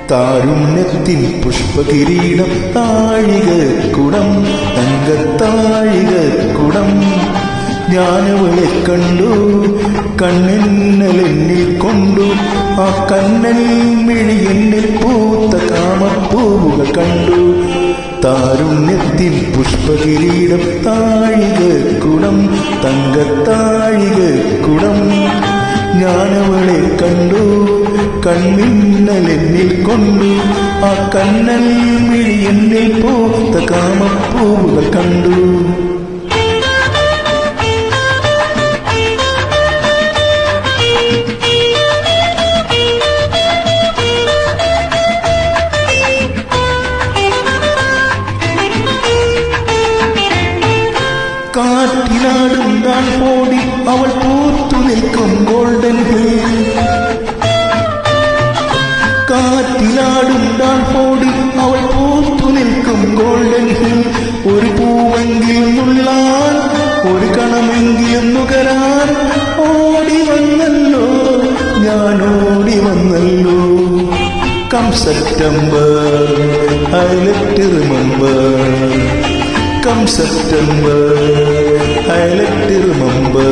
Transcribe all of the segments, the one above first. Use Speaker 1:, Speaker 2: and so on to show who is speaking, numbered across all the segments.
Speaker 1: താരുണ്യത്തിൻ പുഷ്പകിരീടം താഴികക്കുടം തങ്കത്താഴികക്കുടം ഞാനവളെ കണ്ടു കണ്ണെന്നലെന്നിൽ കൊണ്ടു ആ കണ്ണൽ മിഴി എന്നിൽ പൂത്ത കാമപ്പൂവുകൾ കണ്ടു താരുണ്യത്തിൻ പുഷ്പകിരീടം താഴികക്കുടം തങ്കത്താഴികക്കുടം ഞാനവളെ കണ്ടു കണ്ണിന്നലെന്നിൽ കൊണ്ടു ആ കണ്ണൽ മിഴി എന്നിൽ പൂത്ത കാമപ്പൂവുകൾ കണ്ടു കാറ്റിലാടുന്താൻ ഓടി അവൾ പൂത്തു നിൽക്കും ഗോൾഡൻ ഹിൽ കാറ്റിലാടുന്താൻ ഓടി അവൾ പൂത്തു നിൽക്കും ഗോൾഡൻ ഹിൽ ഒരു പൂവെങ്കിലും നുള്ളാൻ ഒരു കണമെങ്കിലും നുകരാൻ ഓടി വന്നല്ലോ ഞാൻ ഓടി വന്നല്ലോ come September I let remember Come September, I let you remember.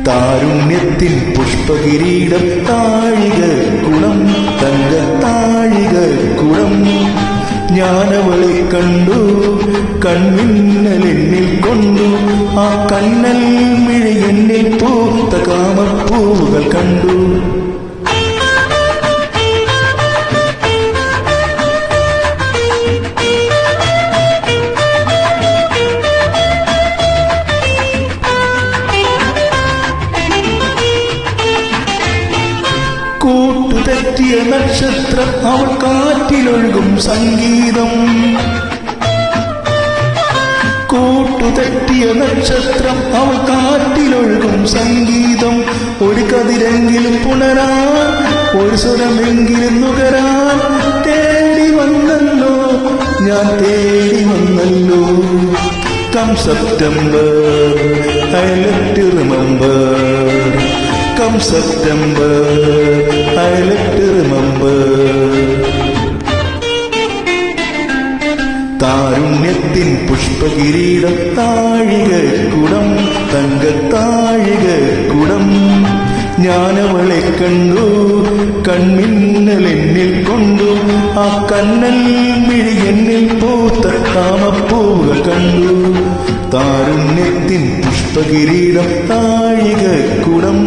Speaker 1: താരുണ്യത്തിൻ പുഷ്പകിരീടം താഴികക്കുടം തങ്കത്താഴികക്കുടം ഞാനവളെ കണ്ടു കണ്ണിന്നലെന്നിൽ കൊണ്ടു ആ കണ്ണൽ മിഴി എന്നിൽ പൂത്ത കാമപ്പൂവുകൾ കണ്ടു കൂട്ടുതെറ്റിയ നക്ഷത്രം അവൾ കാറ്റിലൊഴുകും സംഗീതം കൂട്ടുതെറ്റിയ നക്ഷത്രം അവൾ കാറ്റിലൊഴുകും സംഗീതം ഒരു കതിരെങ്കിലും പുണരാൻ ഒരു സ്വരമെങ്കിലും നുകരാൻ തേടി വന്നല്ലോ ഞാൻ തേടി വന്നല്ലോ come September I let you remember Come September, I let you remember. താരുണ്യത്തിൻ പുഷ്പകിരീടം താഴികക്കുടം തങ്കത്താഴികക്കുടം ഞാനവളെ കണ്ടു കണ്ണിന്നലെന്നിൽ കൊണ്ടു ആ കണ്ണൽ മിഴി എന്നിൽ പൂത്ത കാമപ്പൂവുകൾ കണ്ടു താരുണ്യത്തിൻ പുഷ്പകിരീടം താഴികക്കുടം